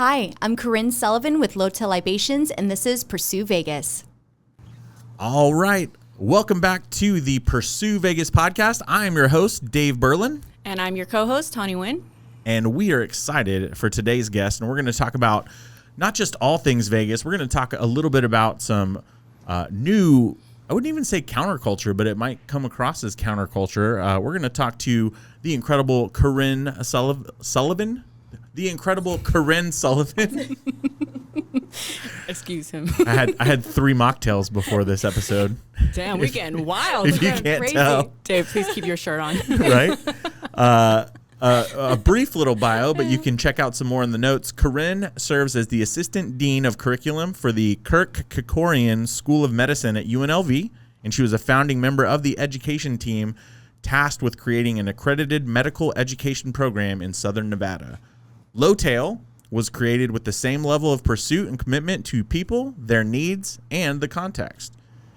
Hi, I'm Corrin Sullivan with Lowtail Libations, and this is Pursue Vegas. All right. Welcome back to the Pursue Vegas podcast. I'm your host, Dave Berlin. And I'm your co-host, Tawny Nguyen. And we are excited for today's guest. And we're going to talk about not just all things Vegas. We're going to talk a little bit about some new, I wouldn't even say counterculture, but it might come across as counterculture. We're going to talk to the incredible Corrin Sullivan. The incredible Corrin Sullivan. Excuse him. I had 3 mocktails before this episode. Damn, we're getting wild. If you can't tell. Dave, please keep your shirt on. Right? A brief little bio, but you can check out some more in the notes. Corrin serves as the Assistant Dean of Curriculum for the Kerkorian School of Medicine at UNLV, and she was a founding member of the education team tasked with creating an accredited medical education program in Southern Nevada. Lowtail was created with the same level of pursuit and commitment to people, their needs, and the context.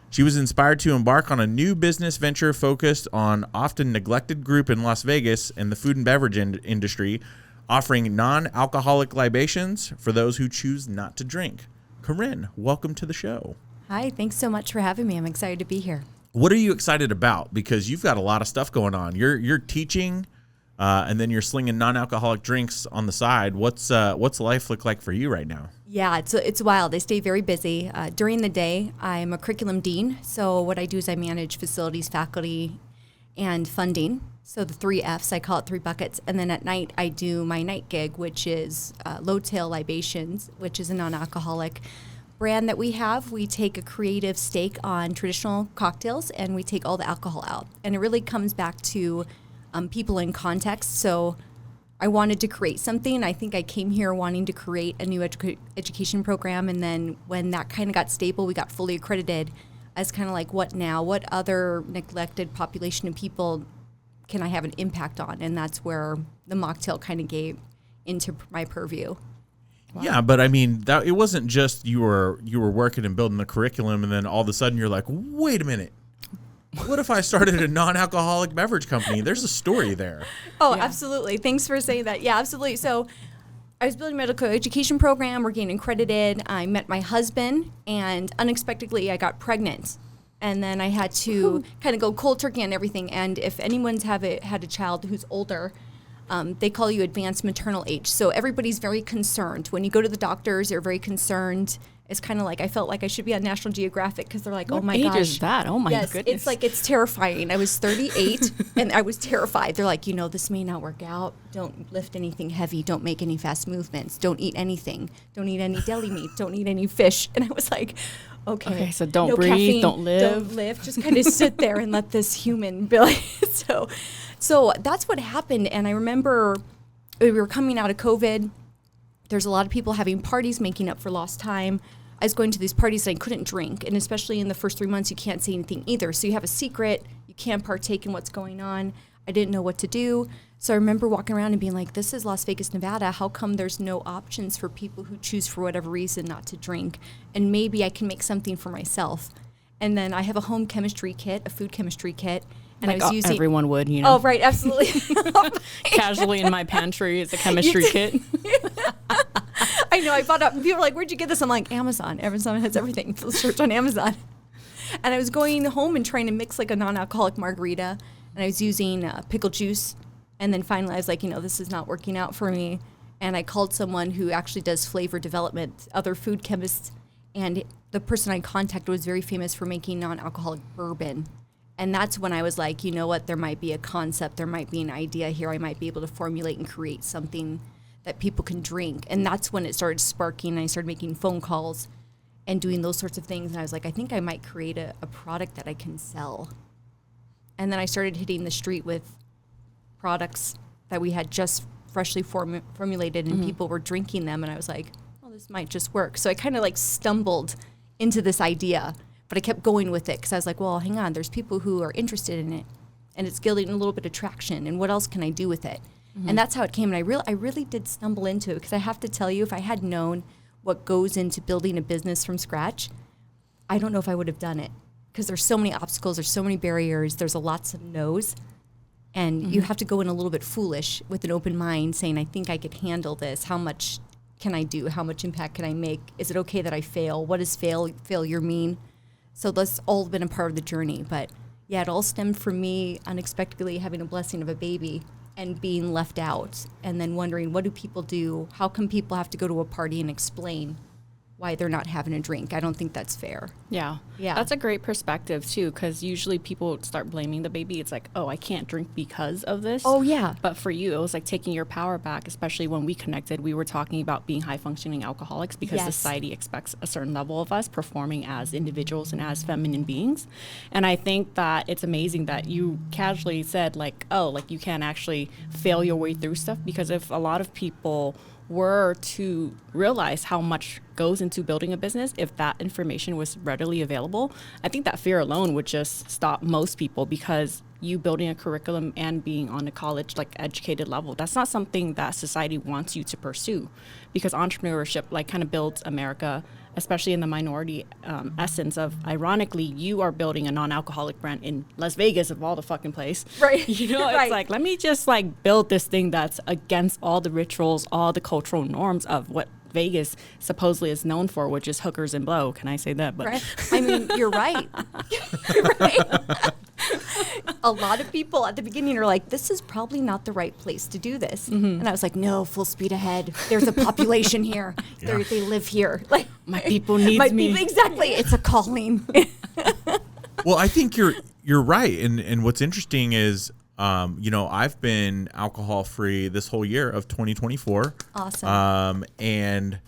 She was inspired to embark on a new business venture focused on often neglected group in Las Vegas and the food and beverage industry, offering non-alcoholic libations for those who choose not to drink. Corrin, welcome to the show. Hi, thanks so much for having me. I'm excited to be here. What are you excited about? Because you've got a lot of stuff going on. You're teaching, and then you're slinging non-alcoholic drinks on the side. What's life look like for you right now? Yeah, it's wild. I stay very busy. During the day, I'm a curriculum dean. So what I do is I manage facilities, faculty, and funding. So the 3 Fs, I call it 3 buckets. And then at night, I do my night gig, which is Lowtail Libations, which is a non-alcoholic brand that we have. We take a creative stake on traditional cocktails, and we take all the alcohol out. And it really comes back to people in context. So I wanted to create something. I think I came here wanting to create a new education program. And then when that kind of got stable, we got fully accredited. I was kind of like, what now? What other neglected population of people can I have an impact on? And that's where the mocktail kind of gave into my purview. Wow. Yeah, but I mean, it wasn't just you were working and building the curriculum, and then all of a sudden you're like, wait a minute. What if I started a non-alcoholic beverage company? There's a story there. Oh, yeah. Absolutely. Thanks for saying that. Yeah, absolutely. So I was building a medical education program. We're getting accredited. I met my husband, and unexpectedly I got pregnant. And then I had to kind of go cold turkey on everything. And if anyone's had a child who's older, they call you advanced maternal age. So everybody's very concerned. When you go to the doctors, they're very concerned. It's kind of like I felt like I should be on National Geographic because they're like, what oh my age gosh. is that? Oh my goodness. It's like, it's terrifying. I was 38 and I was terrified. They're like, this may not work out. Don't lift anything heavy. Don't make any fast movements. Don't eat anything. Don't eat any deli meat. Don't eat any fish. And I was like, okay. So don't no breathe, caffeine, don't live. Don't live. Just kind of sit there and let this human be like, so that's what happened. And I remember we were coming out of COVID. There's a lot of people having parties, making up for lost time. I was going to these parties and I couldn't drink. And especially in the first 3 months, you can't say anything either. So you have a secret. You can't partake in what's going on. I didn't know what to do. So I remember walking around and being like, this is Las Vegas, Nevada. How come there's no options for people who choose for whatever reason not to drink? And maybe I can make something for myself. And then I have a home chemistry kit, a food chemistry kit. And like I was using everyone would, Oh, right, absolutely. Casually in my pantry is a chemistry kit. I know. I bought up. People are like, "Where'd you get this?" I'm like, Amazon. Amazon has everything. So search on Amazon. And I was going home and trying to mix like a non-alcoholic margarita, and I was using pickle juice. And then finally, I was like, this is not working out for me. And I called someone who actually does flavor development, other food chemists, and the person I contacted was very famous for making non-alcoholic bourbon. And that's when I was like, you know what? There might be a concept. There might be an idea here. I might be able to formulate and create something that people can drink. And that's when it started sparking. I started making phone calls and doing those sorts of things. And I was like, I think I might create a product that I can sell. And then I started hitting the street with products that we had just freshly formulated and people were drinking them. And I was like, well, this might just work. So I kind of like stumbled into this idea, but I kept going with it because I was like, well, hang on, there's people who are interested in it and it's getting a little bit of traction. And what else can I do with it? And that's how it came. And I really did stumble into it because I have to tell you, if I had known what goes into building a business from scratch, I don't know if I would have done it because there's so many obstacles, there's so many barriers, there's lots of no's. And you have to go in a little bit foolish with an open mind saying, I think I could handle this. How much can I do? How much impact can I make? Is it okay that I fail? What does failure mean? So that's all been a part of the journey. But yeah, it all stemmed from me unexpectedly having a blessing of a baby and being left out, and then wondering, what do people do? How come people have to go to a party and explain why they're not having a drink? I don't think that's fair. Yeah. That's a great perspective too, because usually people start blaming the baby. It's like, oh, I can't drink because of this. Oh yeah. But for you, it was like taking your power back, especially when we connected. We were talking about being high functioning alcoholics because society expects a certain level of us performing as individuals and as feminine beings. And I think that it's amazing that you casually said like, oh, like you can't actually fail your way through stuff, because if a lot of people were to realize how much goes into building a business, if that information was readily available, I think that fear alone would just stop most people, because you building a curriculum and being on a college like educated level, that's not something that society wants you to pursue, because entrepreneurship like kind of builds America, especially in the minority essence of, ironically, you are building a non-alcoholic brand in Las Vegas of all the fucking place. Right. You know, Right. it's like, let me just like build this thing that's against all the rituals, all the cultural norms of what Vegas supposedly is known for, which is hookers and blow. Can I say that? But Right. I mean, you're right. You're right. A lot of people at the beginning are like, this is probably not the right place to do this. And I was like, no, full speed ahead. There's a population here. They live here. Like my people need me. Exactly. It's a calling. Well, I think you're right. And what's interesting is, I've been alcohol free this whole year of 2024. Awesome. And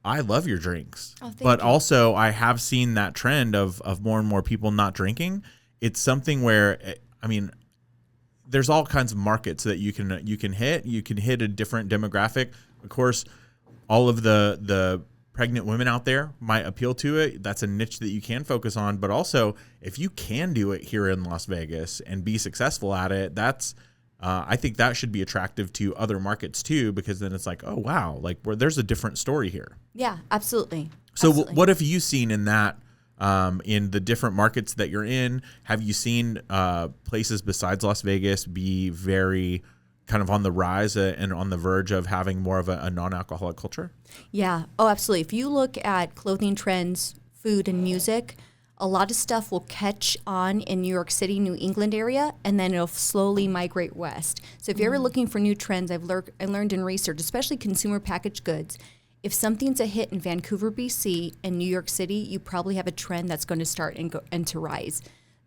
I love your drinks. Oh, thank but you. also I have seen that trend of more and more people not drinking. It's something where, I mean, there's all kinds of markets that you can hit. You can hit a different demographic. Of course, all of the pregnant women out there might appeal to it. That's a niche that you can focus on. But also, if you can do it here in Las Vegas and be successful at it, that's I think that should be attractive to other markets too, because then it's like, oh wow, like there's a different story here. Yeah, absolutely. So Absolutely. what have you seen in that? In the different markets that you're in, have you seen places besides Las Vegas be very kind of on the rise and on the verge of having more of a non-alcoholic culture? Yeah. Oh, absolutely. If you look at clothing trends, food, and music, a lot of stuff will catch on in New York City, New England area, and then it'll slowly migrate west. So if you're ever looking for new trends, I learned in research, especially consumer packaged goods, if something's a hit in Vancouver, BC, and New York City, you probably have a trend that's going to start and to rise.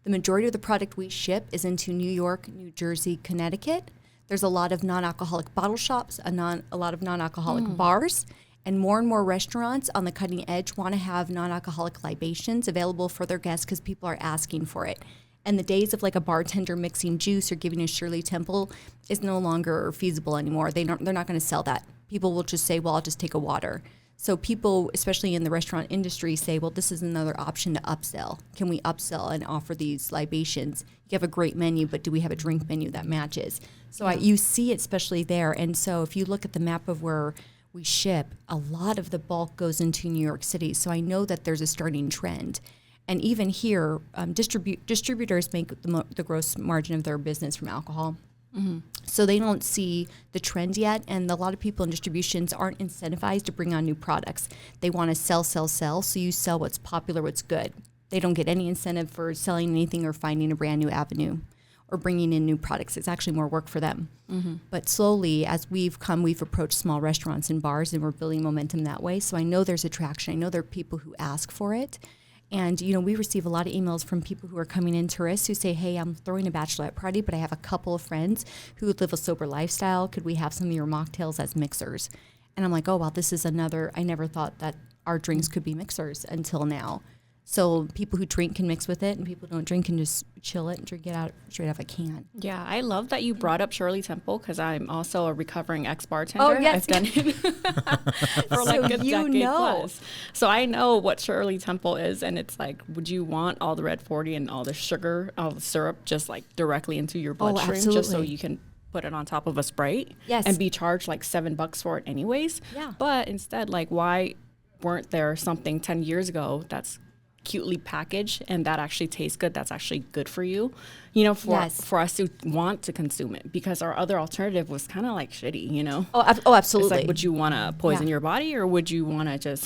The majority of the product we ship is into New York, New Jersey, Connecticut. There's a lot of non-alcoholic bottle shops, a lot of non-alcoholic bars, and more restaurants on the cutting edge want to have non-alcoholic libations available for their guests because people are asking for it. And the days of like a bartender mixing juice or giving a Shirley Temple is no longer feasible anymore. They're not going to sell that. People will just say, well, I'll just take a water. So people, especially in the restaurant industry, say, well, this is another option to upsell. Can we upsell and offer these libations? You have a great menu, but do we have a drink menu that matches? So you see it especially there. And so if you look at the map of where we ship, a lot of the bulk goes into New York City. So I know that there's a starting trend. And even here, distributors make the gross margin of their business from alcohol. Mm-hmm. So they don't see the trend yet, and a lot of people in distributions aren't incentivized to bring on new products. They want to sell, so you sell what's popular, what's good. They don't get any incentive for selling anything or finding a brand new avenue or bringing in new products. It's actually more work for them. Mm-hmm. But slowly, as we've approached small restaurants and bars, and we're building momentum that way. So I know there's attraction. I know there are people who ask for it. And, we receive a lot of emails from people who are coming in, tourists, who say, hey, I'm throwing a bachelorette party, but I have a couple of friends who live a sober lifestyle. Could we have some of your mocktails as mixers? And I'm like, oh, wow, this is I never thought that our drinks could be mixers until now. So people who drink can mix with it, and people who don't drink can just chill it and drink it out straight out of a can. Yeah, I love that you brought up Shirley Temple, because I'm also a recovering ex-bartender. Oh, yes. I've done it for like a decade plus. So I know what Shirley Temple is, and it's like, would you want all the Red 40 and all the sugar, all the syrup just like directly into your bloodstream, just so you can put it on top of a Sprite? Yes. And be charged like $7 for it anyways? Yeah. But instead, like, why weren't there something 10 years ago that's cutely packaged and that actually tastes good, that's actually good for you, you know, for us to want to consume it, because our other alternative was kind of like shitty, you know? Oh, absolutely. It's like, would you want to poison your body, or would you want to just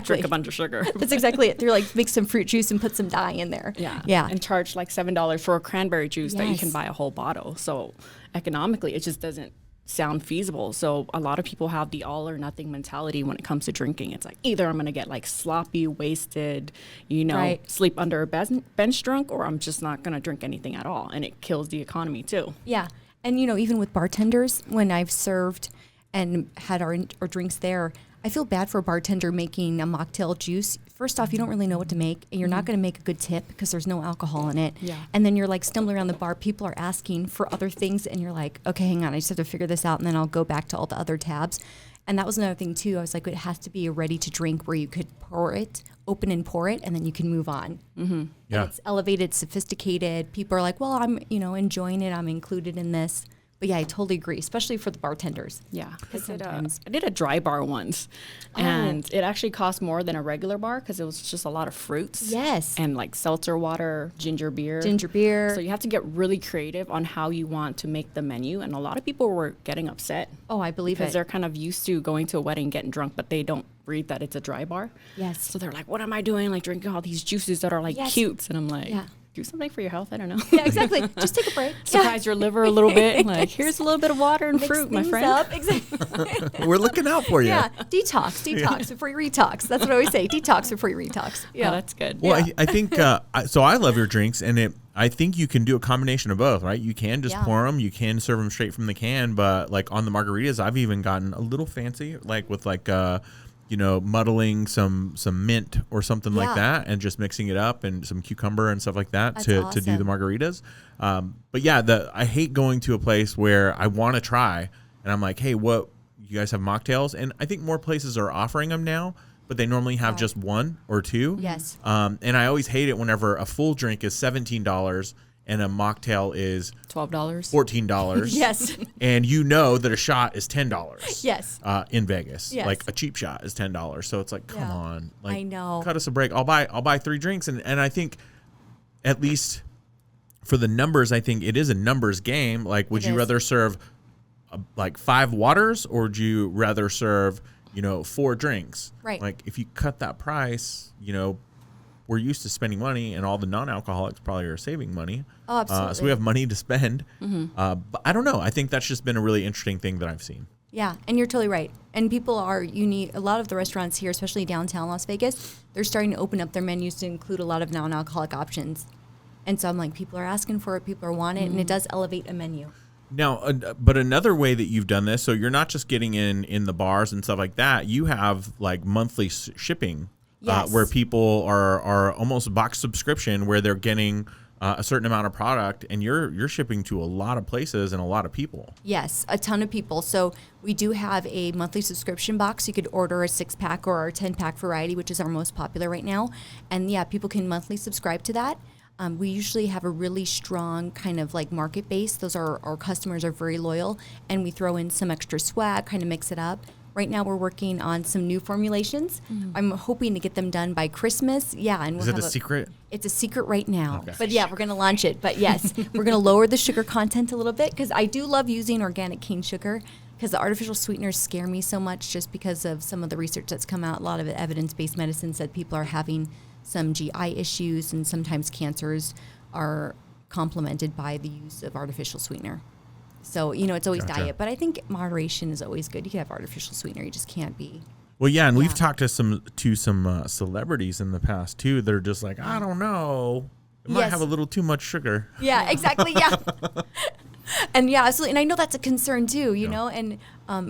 drink a bunch of sugar? That's exactly it. They're like, make some fruit juice and put some dye in there. Yeah. And charge like $7 for a cranberry juice that you can buy a whole bottle. So economically, it just doesn't sound feasible. So a lot of people have the all or nothing mentality when it comes to drinking. It's like, either I'm going to get like sloppy, wasted, you know, sleep under a bench drunk, or I'm just not going to drink anything at all. And it kills the economy too. Yeah. And, you know, even with bartenders, when I've served and had our drinks there, I feel bad for a bartender making a mocktail juice. First off, you don't really know what to make, and you're not going to make a good tip because there's no alcohol in it. Yeah. And then you're like stumbling around the bar. People are asking for other things, and you're like, okay, hang on, I just have to figure this out, and then I'll go back to all the other tabs. And that was another thing too. I was like, it has to be a ready to drink where you could pour it, open and pour it, and then you can move on. Mm-hmm. Yeah. And it's elevated, sophisticated. People are like, well, I'm, you know, enjoying it. I'm included in this. But yeah, I totally agree, especially for the bartenders. Yeah, I did a dry bar once, and it actually cost more than a regular bar because it was just a lot of fruits. Yes. And like seltzer water, ginger beer. So you have to get really creative on how you want to make the menu. And a lot of people were getting upset. Oh, I believe because it. they're kind of used to going to a wedding, getting drunk, but they don't read that it's a dry bar. Yes. So they're like, what am I doing? Like drinking all these juices that are like cute. And I'm like, do something for your health. I don't know. Yeah, exactly. Just take a break. Surprise your liver a little bit. Like, here's a little bit of water and fruit, my friend. Up. Exactly. We're looking out for you. Yeah, detox before you retox. That's what I always say. Detox before you retox. Yeah, that's good. Well, I think so. I love your drinks, and I think you can do a combination of both, right? You can just pour them, you can serve them straight from the can, but like on the margaritas, I've even gotten a little fancy, like with like you know, muddling some mint or something like that, and just mixing it up, and some cucumber and stuff like that to do the margaritas. But yeah, I hate going to a place where I want to try, and I'm like, hey, what, you guys have mocktails? And I think more places are offering them now, but they normally have just one or two. Yes. And I always hate it whenever a full drink is $17 and a mocktail is $12, $14. Yes. And you know that a shot is $10. Yes. In Vegas. Yes. Like a cheap shot is $10. So it's like, come on. Like, I know. Cut us a break. I'll buy 3 drinks, and I think at least for the numbers, I think it is a numbers game. Like, would you rather serve like 5 waters, or would you rather serve, you know, 4 drinks? Right. Like, if you cut that price, you know, we're used to spending money, and all the non-alcoholics probably are saving money. Oh, absolutely. So we have money to spend. But I don't know. I think that's just been a really interesting thing that I've seen. Yeah, and you're totally right. And people are unique. A lot of the restaurants here, especially downtown Las Vegas, they're starting to open up their menus to include a lot of non-alcoholic options. And so I'm like, people are asking for it, people are wanting it, and it does elevate a menu. Now, but another way that you've done this, so you're not just getting in the bars and stuff like that. You have like monthly shipping. Yes. Where people are almost box subscription, where they're getting a certain amount of product, and you're shipping to a lot of places and a lot of people. Yes, a ton of people. So we do have a monthly subscription box. You could order a 6-pack or our 10-pack variety, which is our most popular right now. And yeah, people can monthly subscribe to that. We usually have a really strong kind of like market base. Those are our customers are very loyal, and we throw in some extra swag, kind of mix it up. Right now, we're working on some new formulations. I'm hoping to get them done by Christmas. Yeah, and Is it a secret? It's a secret right now. Okay. But yeah, we're going to launch it. But yes, we're going to lower the sugar content a little bit, because I do love using organic cane sugar, because the artificial sweeteners scare me so much, just because of some of the research that's come out. A lot of evidence-based medicine said people are having some GI issues, and sometimes cancers are complemented by the use of artificial sweetener. So, you know, it's always diet, but I think moderation is always good. You can have artificial sweetener. You just can't be. Well, yeah, and we've talked to some celebrities in the past too. They're just like, I don't know, it might have a little too much sugar. Yeah, exactly. Yeah. And yeah, absolutely. And I know that's a concern too, you know, and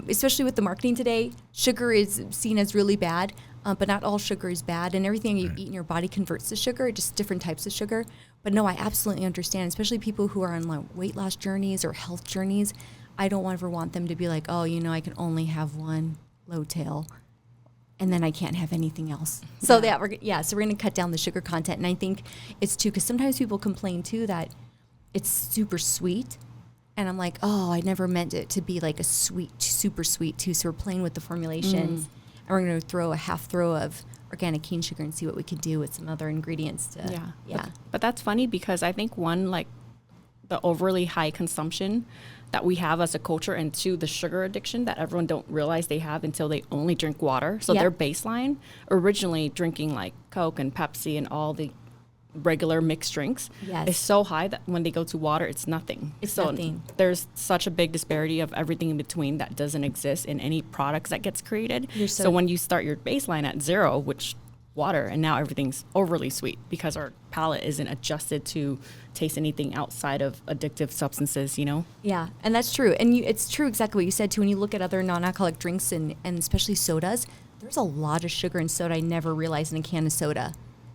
especially with the marketing today, sugar is seen as really bad, but not all sugar is bad. And everything you eat in your body converts to sugar, just different types of sugar. But no, I absolutely understand, especially people who are on like weight loss journeys or health journeys. I don't ever want them to be like, oh, you know, I can only have one Lowtail, and then I can't have anything else. So so we're going to cut down the sugar content. And I think it's too, because sometimes people complain too that it's super sweet. And I'm like, oh, I never meant it to be like a sweet, super sweet too. So we're playing with the formulations. and we're going to throw a half throw of organic cane sugar and see what we can do with some other ingredients to, But that's funny because I think one, like the overly high consumption that we have as a culture, and two, the sugar addiction that everyone don't realize they have until they only drink water. So their baseline, originally drinking like Coke and Pepsi and all the regular mixed drinks, is so high that when they go to water, it's nothing. Nothing. There's such a big disparity of everything in between that doesn't exist in any products that gets created. So when you start your baseline at 0, which water, and now everything's overly sweet because our palate isn't adjusted to taste anything outside of addictive substances, you know? Yeah, and that's true. And it's true exactly what you said too. When you look at other non-alcoholic drinks and especially sodas, there's a lot of sugar in soda I never realized in a can of soda.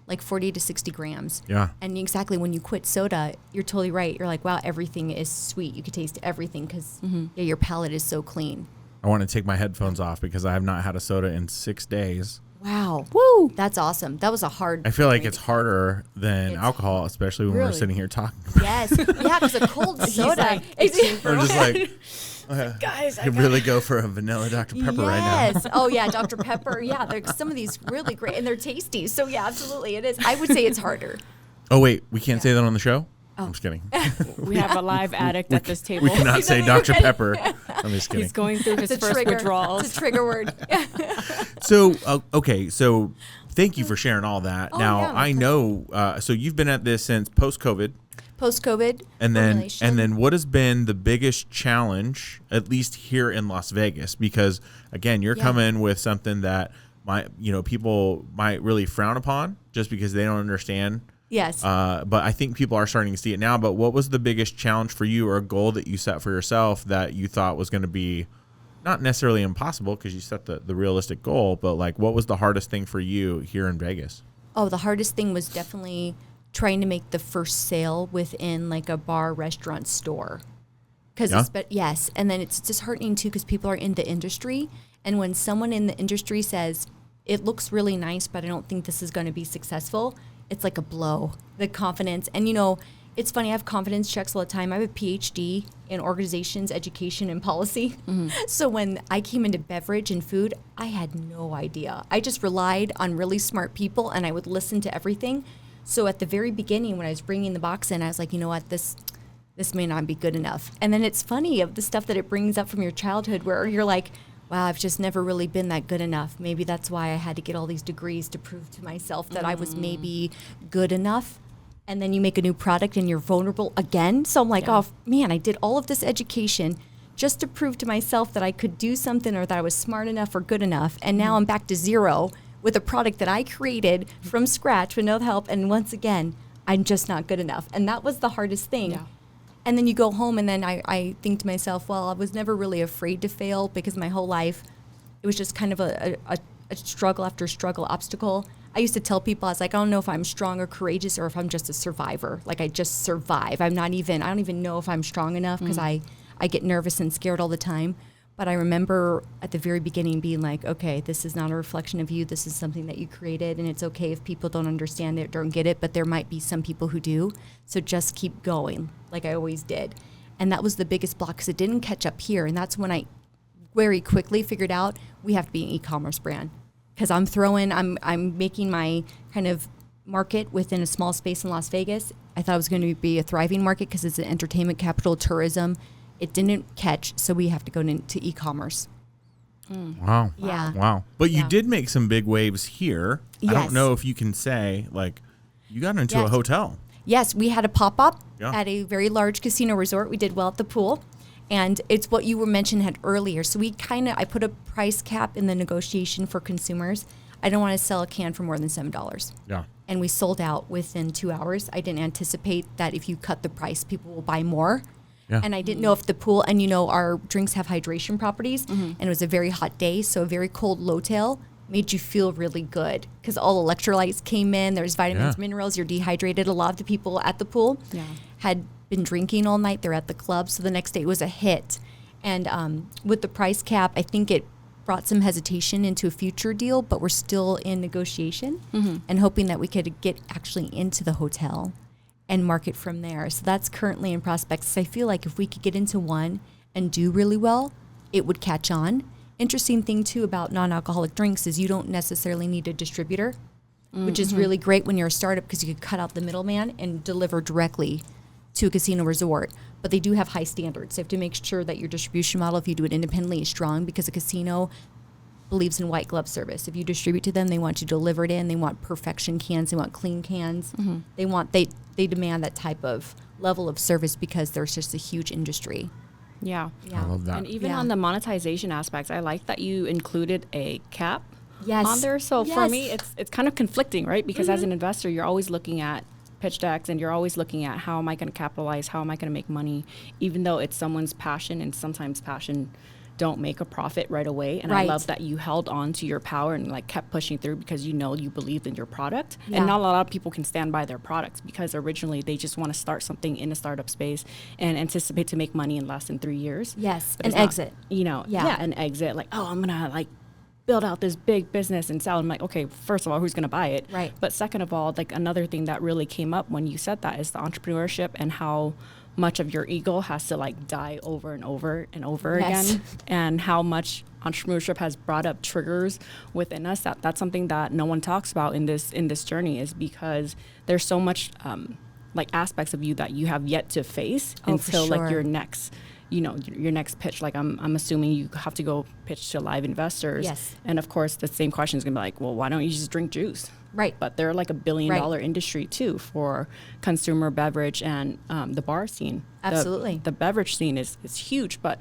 Like 40 to 60 grams. Yeah. And exactly when you quit soda, you're totally right. You're like, wow, everything is sweet. You can taste everything because your palate is so clean. I want to take my headphones off because I have not had a soda in 6 days. Wow. Woo. That's awesome. That was a hard. I feel like it's harder than alcohol, especially when we're sitting here talking. Yes. Yeah, because a cold soda. We're just like, guys, I could really go for a vanilla Dr. Pepper right now. Yes. Oh, yeah, Dr. Pepper. Yeah, there's some of these really great, and they're tasty. So, yeah, absolutely, it is. I would say it's harder. Oh, wait, we can't say that on the show? Oh. I'm just kidding. We have a live addict at this table. We cannot say Dr. Pepper. I'm just kidding. He's going through his first withdrawals. It's a trigger word. So, okay, so thank you for sharing all that. Now, yeah, I know, so you've been at this since post-COVID. Post-COVID. And then what has been the biggest challenge, at least here in Las Vegas? Because, again, you're coming with something that people might really frown upon just because they don't understand. Yes. But I think people are starting to see it now. But what was the biggest challenge for you, or a goal that you set for yourself that you thought was going to be not necessarily impossible because you set the realistic goal, but like what was the hardest thing for you here in Vegas? Oh, the hardest thing was definitely trying to make the first sale within like a bar, restaurant, store. Yes. And then it's disheartening too because people are in the industry. And when someone in the industry says, it looks really nice, but I don't think this is going to be successful, it's like a blow, the confidence. And, it's funny, I have confidence checks all the time. I have a PhD in organizations, education, and policy. Mm-hmm. So when I came into beverage and food, I had no idea. I just relied on really smart people, and I would listen to everything. So at the very beginning, when I was bringing the box in, I was like, you know what, this may not be good enough. And then it's funny of the stuff that it brings up from your childhood where you're like, wow, I've just never really been that good enough. Maybe that's why I had to get all these degrees to prove to myself that I was maybe good enough. And then you make a new product and you're vulnerable again. So I'm like, oh, man, I did all of this education just to prove to myself that I could do something or that I was smart enough or good enough. And now I'm back to zero with a product that I created from scratch with no help. And once again, I'm just not good enough. And that was the hardest thing. Yeah. And then you go home and then I think to myself, well, I was never really afraid to fail because my whole life, it was just kind of a struggle after struggle, obstacle. I used to tell people, I was like, I don't know if I'm strong or courageous or if I'm just a survivor. Like I just survive. I don't even know if I'm strong enough because I get nervous and scared all the time. But I remember at the very beginning being like, okay, this is not a reflection of you. This is something that you created, and it's okay if people don't understand it, don't get it, but there might be some people who do. So just keep going, like I always did. And that was the biggest block because it didn't catch up here. And that's when I very quickly figured out we have to be an e-commerce brand because I'm making my kind of market within a small space in Las Vegas. I thought it was going to be a thriving market because it's an entertainment capital, tourism. It didn't catch, so we have to go into e-commerce. Wow. Yeah. Wow. But you did make some big waves here. Yes. I don't know if you can say, like, you got into a hotel. Yes, we had a pop-up at a very large casino resort. We did well at the pool. And it's what you were mentioned earlier. So I put a price cap in the negotiation for consumers. I don't want to sell a can for more than $7. Yeah. And we sold out within 2 hours. I didn't anticipate that if you cut the price, people will buy more. Yeah. And I didn't know if the pool, and our drinks have hydration properties, and it was a very hot day, so a very cold Lowtail made you feel really good because all electrolytes came in, there's vitamins, minerals, you're dehydrated. A lot of the people at the pool had been drinking all night, they're at the club, so the next day it was a hit. And with the price cap, I think it brought some hesitation into a future deal, but we're still in negotiation and hoping that we could get actually into the hotel and market from there. So that's currently in prospects. I feel like if we could get into one and do really well, it would catch on. interesting thing too about non-alcoholic drinks is you don't necessarily need a distributor, which is really great when you're a startup because you can cut out the middleman and deliver directly to a casino resort. But they do have high standards. So you have to make sure that your distribution model, if you do it independently, is strong, because a casino believes in white glove service. If you distribute to them, they want you to deliver it in. They want perfection cans. They want clean cans. They demand that type of level of service because there's just a huge industry. Yeah. I love that. And even on the monetization aspects, I like that you included a cap Yes. on there. So for Yes. me, it's kind of conflicting, right? Because as an investor, you're always looking at pitch decks and you're always looking at how am I going to capitalize? How am I going to make money? Even though it's someone's passion, and sometimes passion don't make a profit right away. And I love that you held on to your power and like kept pushing through because you know you believed in your product. And not a lot of people can stand by their products because originally they just want to start something in a startup space and anticipate to make money in less than 3 years. Yes, But an it's not, exit. you know, an exit. Like, oh, I'm going to like build out this big business and sell. I'm like, okay, first of all, who's going to buy it? Right. But second of all, like another thing that really came up when you said that is the entrepreneurship and how much of your ego has to like die over and over and over again, and how much entrepreneurship has brought up triggers within us. That's something that no one talks about in this journey, is because there's so much like aspects of you that you have yet to face until like your next your next pitch. Like I'm assuming you have to go pitch to live investors. Yes. And of course the same question is gonna be like, well, why don't you just drink juice? Right. But they're like $1 billion industry too for consumer beverage and the bar scene. Absolutely. The beverage scene is huge, but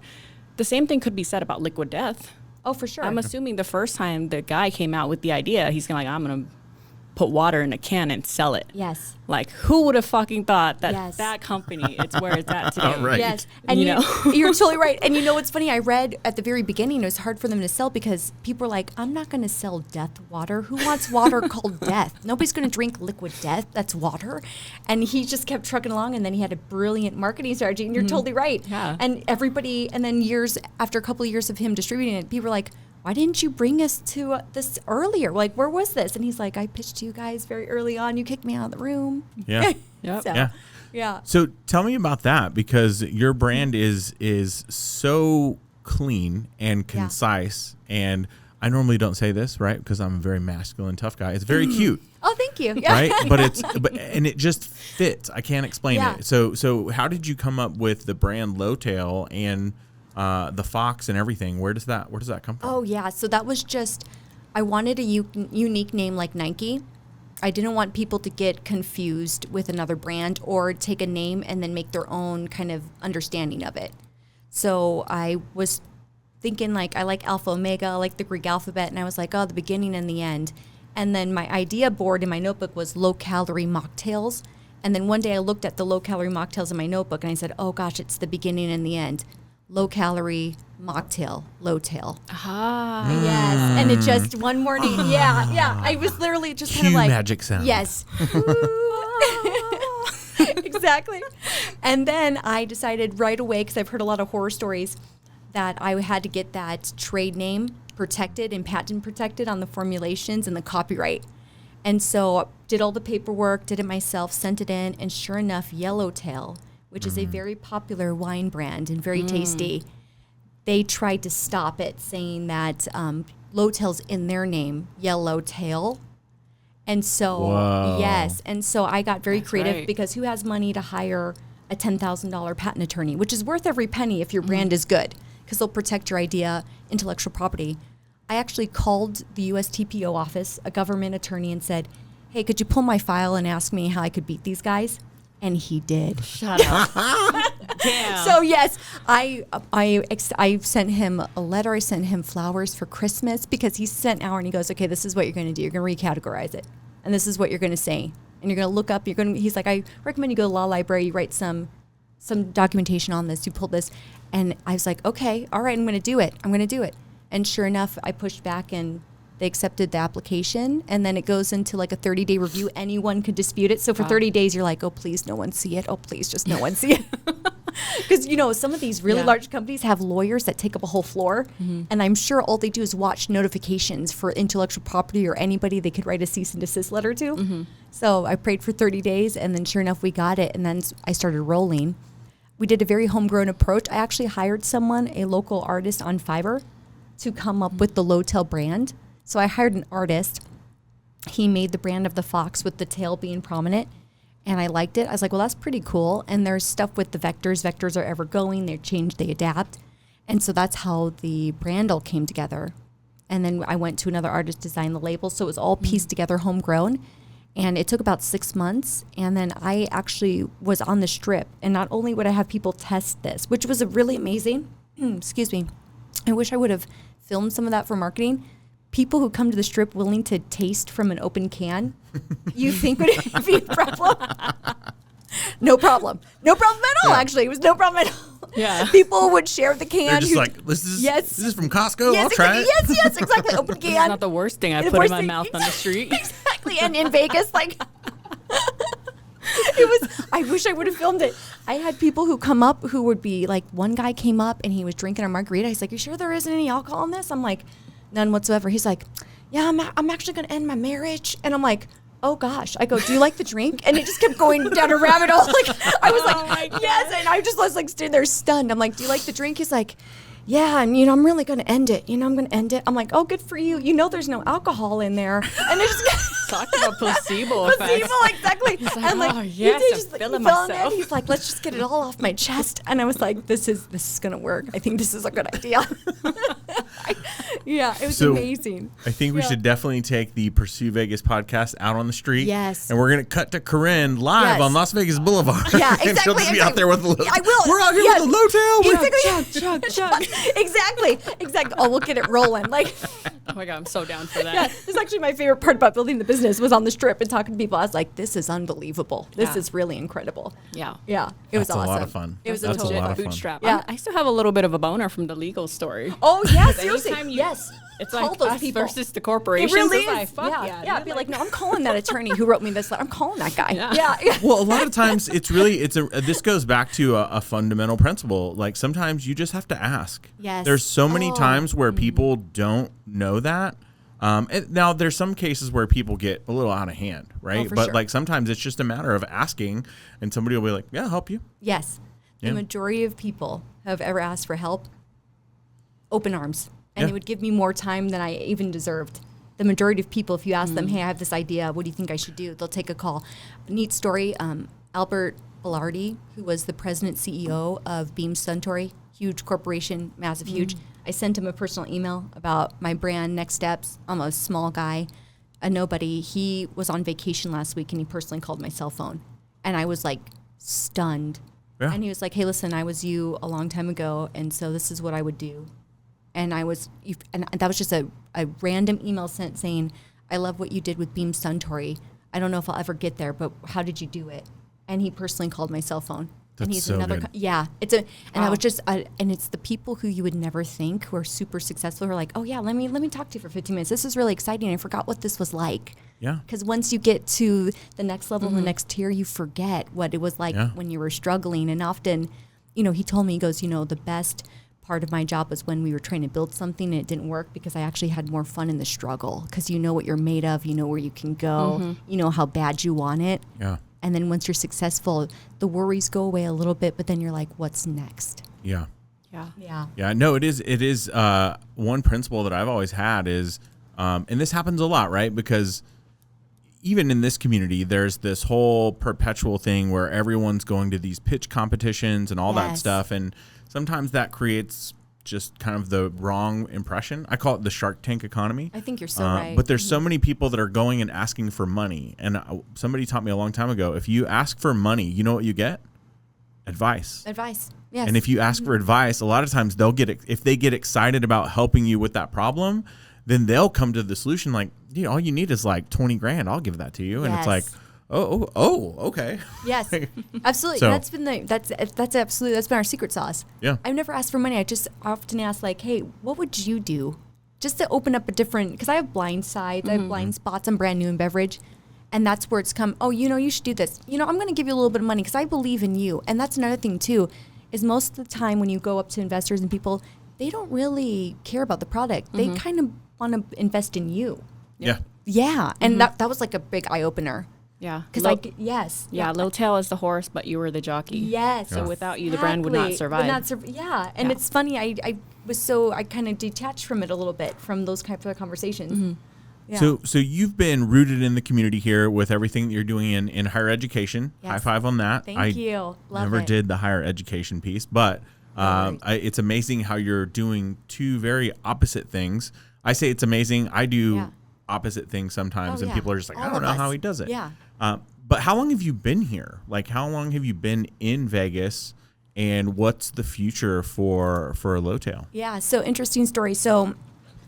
the same thing could be said about Liquid Death. Oh, for sure. I'm assuming the first time the guy came out with the idea, he's gonna like, I'm gonna put water in a can and sell it. Yes. Like, who would have fucking thought that that company, it's where it's at today. Right. Yes. And you're totally right. And you know what's funny? I read at the very beginning, it was hard for them to sell because people were like, I'm not going to sell death water. Who wants water called death? Nobody's going to drink liquid death. That's water. And he just kept trucking along, and then he had a brilliant marketing strategy, and you're totally right. Yeah. And everybody, and then after a couple of years of him distributing it, people were like, why didn't you bring us to this earlier? Like, where was this? And he's like, I pitched to you guys very early on. You kicked me out of the room. Yeah. Yep. So, Yeah. So tell me about that, because your brand is so clean and concise. And I normally don't say this, right? Because I'm a very masculine, tough guy. It's very cute. Oh, thank you. Yeah. Right? And it just fits. I can't explain it. So how did you come up with the brand Lowtail and the fox and everything? Where does that come from? Oh yeah, so that was just, I wanted a unique name like Nike. I didn't want people to get confused with another brand or take a name and then make their own kind of understanding of it. So I was thinking like, I like Alpha Omega, I like the Greek alphabet, and I was like, oh, the beginning and the end. And then my idea board in my notebook was low-calorie mocktails. And then one day I looked at the low-calorie mocktails in my notebook and I said, oh gosh, it's the beginning and the end. Low-calorie mocktail, Lowtail. Ah. Yes, and it just one morning, I was literally just kind of like magic sound. Yes, exactly. And then I decided right away, because I've heard a lot of horror stories, that I had to get that trade name protected and patent protected on the formulations and the copyright. And so did all the paperwork, did it myself, sent it in, and sure enough, Yellowtail, which is a very popular wine brand and very tasty, they tried to stop it, saying that Lowtail's in their name, Yellowtail. And so, yes. And so I got very creative because who has money to hire a $10,000 patent attorney, which is worth every penny if your brand is good, because they'll protect your idea, intellectual property. I actually called the USTPO office, a government attorney, and said, hey, could you pull my file and ask me how I could beat these guys? And he did. Shut up. Damn. So yes, I sent him a letter. I sent him flowers for Christmas because he sent an hour and he goes, okay, this is what you're going to do. You're going to recategorize it, and this is what you're going to say, and you're going to look up. He's like, I recommend you go to the law library. You write some documentation on this. You pull this, and I was like, okay, all right, I'm going to do it. And sure enough, I pushed back and they accepted the application, and then it goes into like a 30-day review. Anyone could dispute it. So for 30 days, you're like, oh, please, no one see it. Oh, please, just no one see it. Because, some of these really large companies have lawyers that take up a whole floor. And I'm sure all they do is watch notifications for intellectual property or anybody they could write a cease and desist letter to. So I prayed for 30 days, and then sure enough, we got it. And then I started rolling. We did a very homegrown approach. I actually hired someone, a local artist on Fiverr, to come up with the Lowtail brand. So I hired an artist. He made the brand of the fox with the tail being prominent, and I liked it. I was like, well, that's pretty cool. And there's stuff with the vectors. Vectors are ever going. They change, they adapt. And so that's how the brand all came together. And then I went to another artist, designed the label. So it was all pieced together, homegrown. And it took about 6 months. And then I actually was on the strip. And not only would I have people test this, which was a really amazing, excuse me, I wish I would have filmed some of that for marketing. People who come to the strip willing to taste from an open can, you think would be a problem? No problem. No problem at all, actually. It was no problem at all. Yeah. People would share the can. They're just like, this is from Costco. Yes, I'll try it. Yes, exactly. Open can. It's not the worst thing I put in my mouth on the street. Exactly. And in Vegas, like, it was, I wish I would have filmed it. I had people who come up who would be like, one guy came up and he was drinking a margarita. He's like, you sure there isn't any alcohol in this? I'm like, none whatsoever. He's like, yeah, I'm actually going to end my marriage. And I'm like, oh gosh. I go, do you like the drink? And it just kept going down a rabbit hole. Like, I was like, yes. And I just was like, standing there stunned. I'm like, do you like the drink? He's like, yeah. And, I'm really going to end it. I'm going to end it. I'm like, oh, good for you. There's no alcohol in there. And it just talk about placebo effects. Placebo, exactly. He's like, and like, oh, yes, just I'm feeling like, myself. He's like, let's just get it all off my chest. And I was like, this is going to work. I think this is a good idea. Yeah, it was amazing. I think we should definitely take the Pursue Vegas podcast out on the street. Yes. And we're going to cut to Corrin live on Las Vegas Boulevard. Yeah, exactly. And she'll just be out there with the I will. We're out here with the Lowtail. Chug. Exactly. Oh, we'll get it rolling. Like, Oh my God, I'm so down for that. yeah, this is actually my favorite part about building the business was on the strip and talking to people. I was like, this is unbelievable. This is really incredible. Yeah. Yeah, it was That's awesome. a lot of fun. It was That's a total a lot of fun. bootstrap. Yeah. I still have a little bit of a boner from the legal story. Oh, yeah, Because seriously. anytime you- Yes. It's Call like those us people. versus the corporations. It really It's is. like, fuck yeah. dude. Be like, no, I'm calling that attorney who wrote me this letter. I'm calling that guy. Yeah. Yeah. Well, a lot of times this goes back to a fundamental principle. Like sometimes you just have to ask. Yes. There's so many times where people don't know that. And now there's some cases where people get a little out of hand, right? for But sure. like sometimes it's just a matter of asking and somebody will be like, yeah, I'll help you. Yes. Yeah. The majority of people who have ever asked for help, open arms. And Yeah. they would give me more time than I even deserved. The majority of people, if you ask them, hey, I have this idea, what do you think I should do? They'll take a call. Neat story, Albert Bellardi, who was the president CEO of Beam Suntory, huge corporation, massive, huge. I sent him a personal email about my brand, next steps. I'm a small guy, a nobody. He was on vacation last week and he personally called my cell phone. And I was like stunned. Yeah. And he was like, hey, listen, I was you a long time ago, and so this is what I would do. And and that was just a random email sent saying, I love what you did with Beam Suntory. I don't know if I'll ever get there, but how did you do it? And he personally called my cell phone. And That's he's so another, good. I was just, and it's the people who you would never think who are super successful who are like, oh yeah, let me talk to you for 15 minutes. This is really exciting. I forgot what this was like. Yeah. Because once you get to the next level, the next tier, you forget what it was like when you were struggling. And often, he told me, he goes, the best part of my job was when we were trying to build something and it didn't work because I actually had more fun in the struggle because you know what you're made of, you know where you can go, you know how bad you want it. Yeah. And then once you're successful, the worries go away a little bit, but then you're like, what's next? Yeah. Yeah. Yeah. Yeah, no, it is one principle that I've always had is, and this happens a lot, right? Because even in this community, there's this whole perpetual thing where everyone's going to these pitch competitions and all that Yes. stuff. And sometimes that creates just kind of the wrong impression. I call it the Shark Tank economy. I think you're so right. But there's so many people that are going and asking for money. And somebody taught me a long time ago, if you ask for money, you know what you get? Advice. Advice. Yes. And if you ask for advice, a lot of times if they get excited about helping you with that problem, then they'll come to the solution like, all you need is like 20 grand. I'll give that to you. And it's like, Yes. oh, okay. Yes, absolutely. So- That's been our secret sauce. Yeah. I've never asked for money. I just often ask like, hey, what would you do? Just to open up a different, because I have blind sides, I have blind spots. I'm brand new in beverage. And that's where it's come, you should do this. I'm going to give you a little bit of money because I believe in you. And that's another thing too, is most of the time when you go up to investors and people, they don't really care about the product. They kind of want to invest in you. Yeah. Yeah. And that was like a big eye opener. Yeah. Because yes. Yeah, Lowtail is the horse, but you were the jockey. Yes. So without you, the brand would not survive. Yeah. And it's funny. I I kind of detached from it a little bit, from those kinds of conversations. Mm-hmm. Yeah. So you've been rooted in the community here with everything that you're doing in higher education. Yes. High five on that. Thank you. Love never it. did the higher education piece, but it's amazing how you're doing two very opposite things. I say it's amazing. I do opposite things sometimes, and people are just like, I don't know how he does it. Yeah. But how long have you been here? Like, how long have you been in Vegas, and what's the future for Lowtail? Yeah, so interesting story. So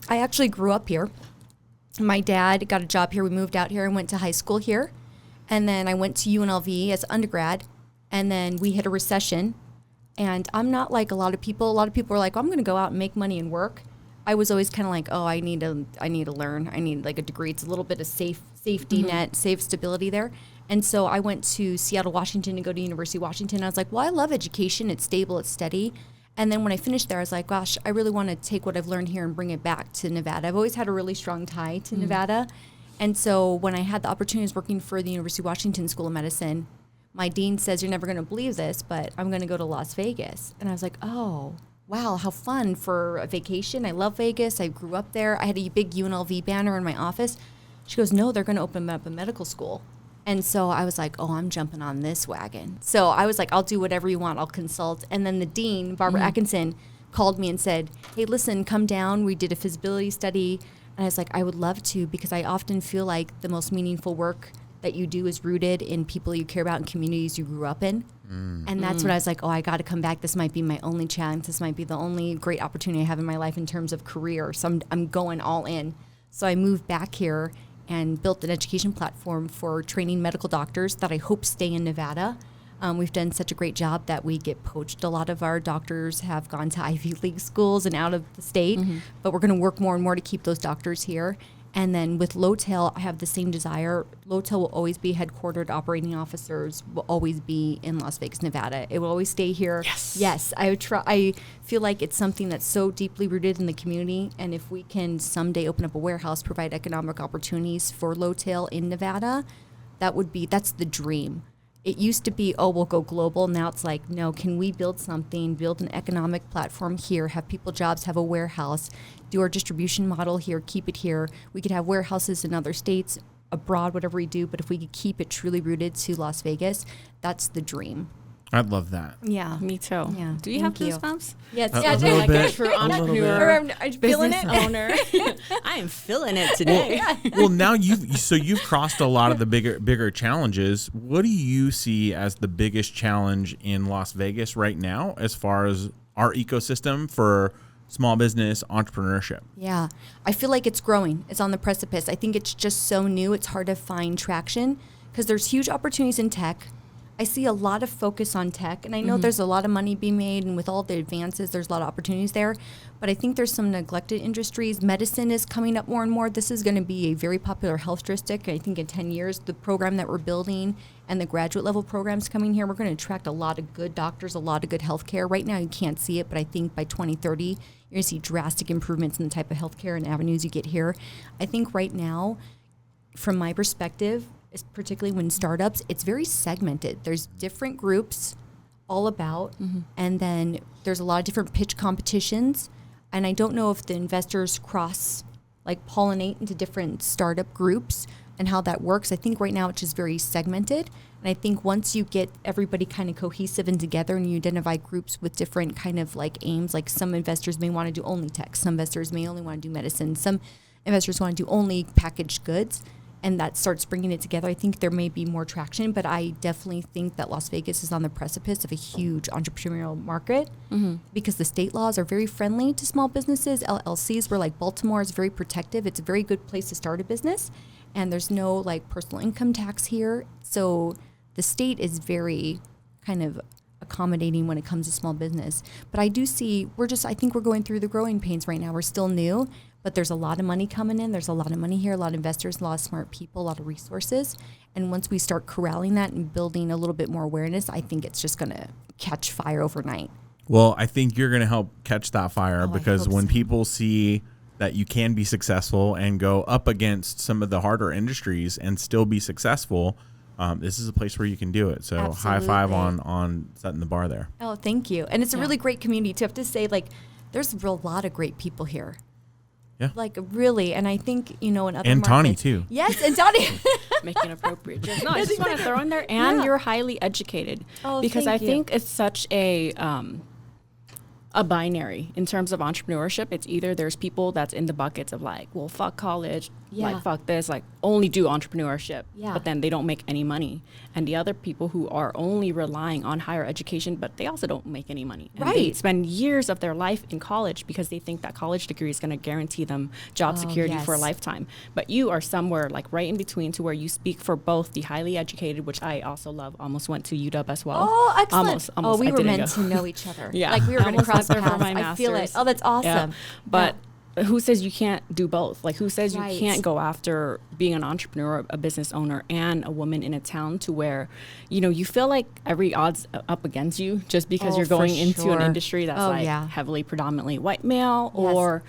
I actually grew up here. My dad got a job here. We moved out here and went to high school here. And then I went to UNLV as undergrad. And then we hit a recession. And I'm not like a lot of people. A lot of people are like, I'm going to go out and make money and work. I was always kind of like, oh, I need to learn. I need like a degree. It's a little bit of safety net, safe stability there. And so I went to Seattle, Washington to go to University of Washington. I was like, well, I love education. It's stable. It's steady. And then when I finished there, I was like, gosh, I really want to take what I've learned here and bring it back to Nevada. I've always had a really strong tie to Nevada. And so when I had the opportunities working for the University of Washington School of Medicine, my dean says, you're never going to believe this, but I'm going to go to Las Vegas. And I was like, oh, wow, how fun for a vacation. I love Vegas. I grew up there. I had a big UNLV banner in my office. She goes, no, they're going to open up a medical school. And so I was like, oh, I'm jumping on this wagon. So I was like, I'll do whatever you want. I'll consult. And then the dean, Barbara Atkinson, called me and said, hey, listen, come down. We did a feasibility study. And I was like, I would love to, because I often feel like the most meaningful work that you do is rooted in people you care about and communities you grew up in. And that's when I was like, oh, I got to come back. This might be my only challenge. This might be the only great opportunity I have in my life in terms of career. So I'm going all in. So I moved back here and built an education platform for training medical doctors that I hope stay in Nevada. We've done such a great job that we get poached. A lot of our doctors have gone to Ivy League schools and out of the state, but we're going to work more and more to keep those doctors here. And then with Lowtail, I have the same desire. Lowtail will always be headquartered. Operating officers will always be in Las Vegas, Nevada. It will always stay here. Yes. I feel like it's something that's so deeply rooted in the community. And if we can someday open up a warehouse, provide economic opportunities for Lowtail in Nevada, that's the dream. It used to be, oh, we'll go global. Now it's like, no, can we build something, build an economic platform here, have people jobs, have a warehouse, do our distribution model here, keep it here. We could have warehouses in other states, abroad, whatever we do. But if we could keep it truly rooted to Las Vegas, that's the dream. I'd love that. Yeah. Me too. Yeah. Do you have goosebumps? Yes. A Yeah, little Like bit. a true entrepreneur, I'm feeling business it. owner. I am feeling it today. Well, now you've crossed a lot of the bigger challenges. What do you see as the biggest challenge in Las Vegas right now, as far as our ecosystem for small business entrepreneurship? Yeah, I feel like it's growing. It's on the precipice. I think it's just so new. It's hard to find traction because there's huge opportunities in tech. I see a lot of focus on tech, and I know there's a lot of money being made, and with all the advances, there's a lot of opportunities there. But I think there's some neglected industries. Medicine is coming up more and more. This is going to be a very popular health district. I think in 10 years, the program that we're building and the graduate level programs coming here, we're going to attract a lot of good doctors, a lot of good healthcare. Right now, you can't see it, but I think by 2030, you're going to see drastic improvements in the type of healthcare and avenues you get here. I think right now, from my perspective, particularly when startups, it's very segmented. There's different groups all about, and then there's a lot of different pitch competitions. And I don't know if the investors pollinate into different startup groups and how that works. I think right now it's just very segmented. And I think once you get everybody kind of cohesive and together and you identify groups with different kind of like aims, like some investors may want to do only tech, some investors may only want to do medicine, some investors want to do only packaged goods, and that starts bringing it together, I think there may be more traction. But I definitely think that Las Vegas is on the precipice of a huge entrepreneurial market because the state laws are very friendly to small businesses. LLCs, where like Baltimore is very protective. It's a very good place to start a business, and there's no like personal income tax here. So the state is very kind of accommodating when it comes to small business. But I do see, I think we're going through the growing pains right now. We're still new, but there's a lot of money coming in. There's a lot of money here, a lot of investors, a lot of smart people, a lot of resources. And once we start corralling that and building a little bit more awareness, I think it's just going to catch fire overnight. Well, I think you're going to help catch that fire because when so. people see that you can be successful and go up against some of the harder industries and still be successful, this is a place where you can do it. So Absolutely. high five on setting the bar there. Oh, thank you. And it's a really great community too. I have to say, like, there's a lot of great people here. Yeah. Like really, and I think, in other And Tawny markets, too. Yes, and Tawny. Making appropriate jokes. No, I just want to throw in there, and you're highly educated. Oh, because I thank you. think it's such a binary in terms of entrepreneurship. It's either there's people that's in the buckets of like, well, fuck college, like fuck this, like only do entrepreneurship, but then they don't make any money. And the other people who are only relying on higher education, but they also don't make any money. And they spend years of their life in college because they think that college degree is going to guarantee them job security for a lifetime. But you are somewhere like right in between to where you speak for both the highly educated, which I also love, almost went to UW as well. Oh, excellent. Almost we I were didn't meant go. to know each other. Yeah. Like we were going to almost cross went there paths. for my I feel it. master's. Oh, that's awesome. But who says you can't do both? Like, who says you Right. can't go after being an entrepreneur, a business owner, and a woman in a town to where, you feel like every odd's up against you just because you're for going into an sure. industry that's Oh, like yeah. heavily predominantly white male, or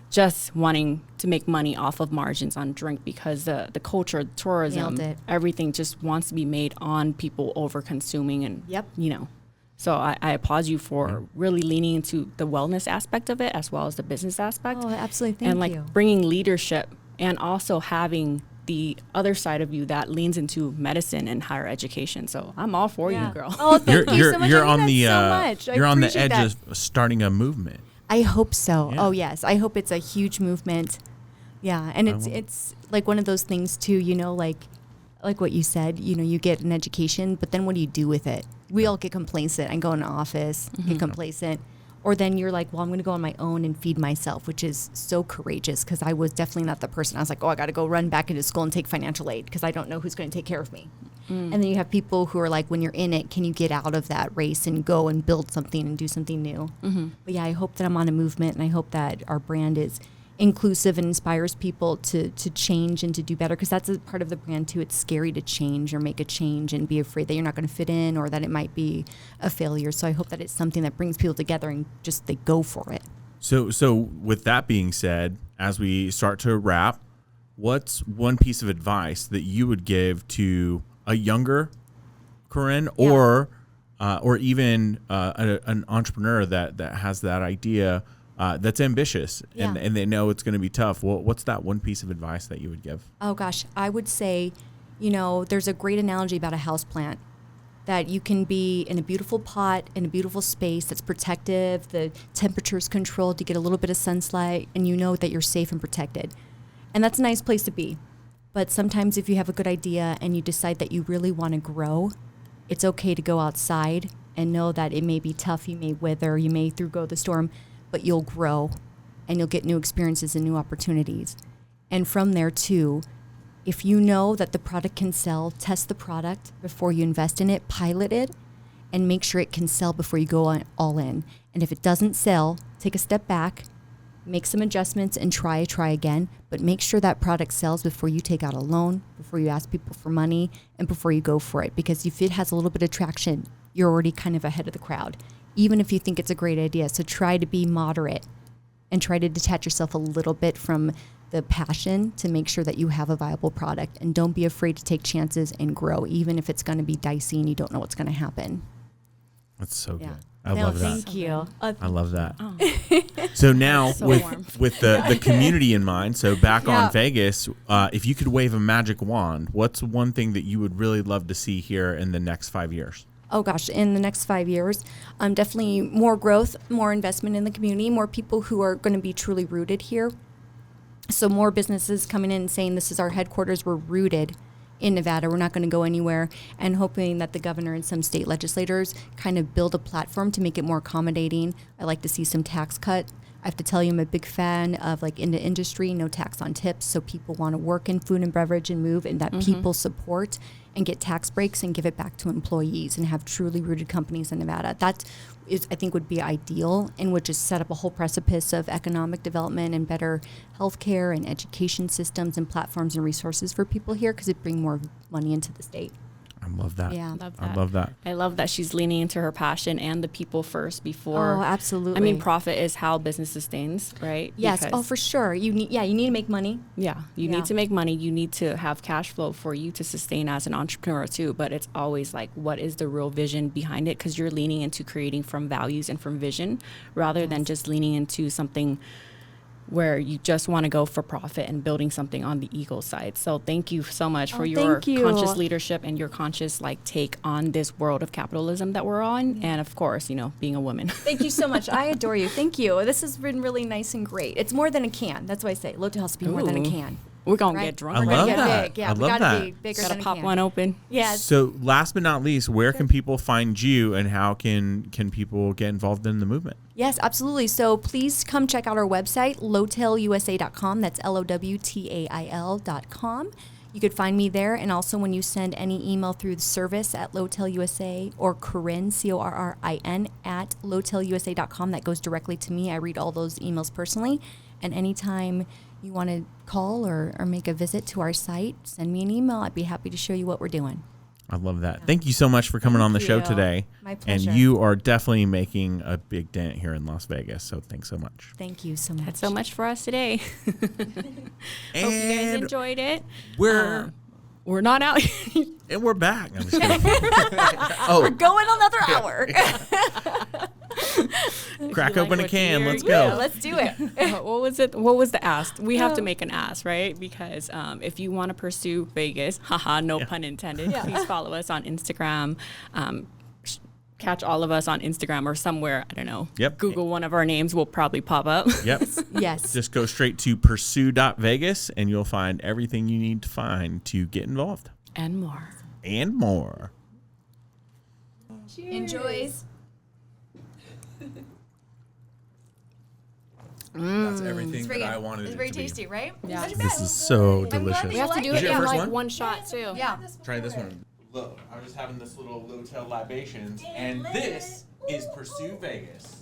just wanting to make money off of margins on drink because the culture, tourism, Nailed it. everything just wants to be made on people over consuming and, So I applaud you for really leaning into the wellness aspect of it as well as the business aspect. Oh, absolutely. And Thank you. bringing leadership and also having the other side of you that leans into medicine and higher education. So I'm all for you, girl. Oh, thank you so much. You're I on mean the that so much. I you're on the appreciate edge that. of starting a movement. I hope so. Yeah. Oh yes, I hope it's a huge movement. Yeah, and it's like one of those things too. Like what you said. You get an education, but then what do you do with it? We all get complacent. I go in the office, get complacent, or then you're like, well, I'm going to go on my own and feed myself, which is so courageous because I was definitely not the person. I was like, oh, I got to go run back into school and take financial aid because I don't know who's going to take care of me. And then you have people who are like, when you're in it, can you get out of that race and go and build something and do something new? But yeah, I hope that I'm on a movement, and I hope that our brand is inclusive and inspires people to change and to do better, because that's a part of the brand too. It's scary to change or make a change and be afraid that you're not going to fit in or that it might be a failure. So I hope that it's something that brings people together and just they go for it. So with that being said, as we start to wrap, what's one piece of advice that you would give to a younger Corrin or even an entrepreneur that has that idea that's ambitious and they know it's going to be tough? What's that one piece of advice that you would give? Oh gosh, I would say, there's a great analogy about a house plant, that you can be in a beautiful pot in a beautiful space that's protective, the temperature's controlled, you get a little bit of sunlight, and you know that you're safe and protected. And that's a nice place to be. But sometimes if you have a good idea and you decide that you really want to grow, it's okay to go outside and know that it may be tough, you may wither, you may go the storm, but you'll grow and you'll get new experiences and new opportunities. And from there too, if you know that the product can sell, test the product before you invest in it, pilot it, and make sure it can sell before you go all in. And if it doesn't sell, take a step back, make some adjustments and try again, but make sure that product sells before you take out a loan, before you ask people for money, and before you go for it. Because if it has a little bit of traction, you're already kind of ahead of the crowd, even if you think it's a great idea. So try to be moderate and try to detach yourself a little bit from the passion to make sure that you have a viable product. And don't be afraid to take chances and grow, even if it's going to be dicey and you don't know what's going to happen. That's so good. I love that. Thank you. I love that. So now So with the community in mind, so back on Vegas, if you could wave a magic wand, what's one thing that you would really love to see here in the next 5 years? Oh gosh, in the next 5 years, definitely more growth, more investment in the community, more people who are going to be truly rooted here. So more businesses coming in and saying, this is our headquarters, we're rooted in Nevada, we're not going to go anywhere, and hoping that the governor and some state legislators kind of build a platform to make it more accommodating. I like to see some tax cut. I have to tell you, I'm a big fan of in the industry, no tax on tips, so people want to work in food and beverage and move, and that people support and get tax breaks and give it back to employees and have truly rooted companies in Nevada. That is, I think, would be ideal, and would just set up a whole precipice of economic development and better healthcare and education systems and platforms and resources for people here, because it brings more money into the state. I love that. Yeah. I love that. I love that she's leaning into her passion and the people first before. Oh, absolutely. I mean, profit is how business sustains, right? Yes. Because, For sure. You need to make money. Yeah. You need to make money. You need to have cash flow for you to sustain as an entrepreneur too. But it's always like, what is the real vision behind it? Because you're leaning into creating from values and from vision rather than just leaning into something where you just want to go for profit and building something on the ego side. So thank you so much for your conscious leadership and your conscious take on this world of capitalism that we're on. And of course, being a woman. Thank you so much. I adore you. Thank you. This has been really nice and great. It's more than a can. That's why I say Lowtail has to be more than a can. We're going to get drunk. I We're going love to get that. big. Yeah, I we love got to that. be bigger Gotta than a pop can. one open. Yes. So last but not least, where can people find you and how can people get involved in the movement? Yes, absolutely. So please come check out our website, lowtailusa.com. That's LOWTAIL.com. You could find me there. And also when you send any email through the service at Lowtail USA or Corrin, Corrin, at lowtailusa.com, that goes directly to me. I read all those emails personally. And anytime you want to call or make a visit to our site, send me an email. I'd be happy to show you what we're doing. I love that. Thank you so much for coming on the show today. My pleasure. And you are definitely making a big dent here in Las Vegas. So thanks so much. Thank you so much. That's so much for us today. Hope you guys enjoyed it. We're not out. and we're back. I'm just kidding. We're going another hour. Crack open a can. Let's Yeah, go. let's do it. What was it? What was the ask? We have to make an ask, right? Because if you want to pursue Vegas, no pun intended, please follow us on Instagram. Catch all of us on Instagram or somewhere. I don't know. Yep. Google one of our names will probably pop up. Yep. Yes. Just go straight to pursue.vegas and you'll find everything you need to find to get involved. And more. And more. Enjoys. That's everything that I wanted It's very tasty, right? Yeah. This is so delicious. We have to do Was it your in first like one? one shot too. Yeah. Try this one. Look, I was just having this little Lowtail Libations, and this is Pursue Vegas.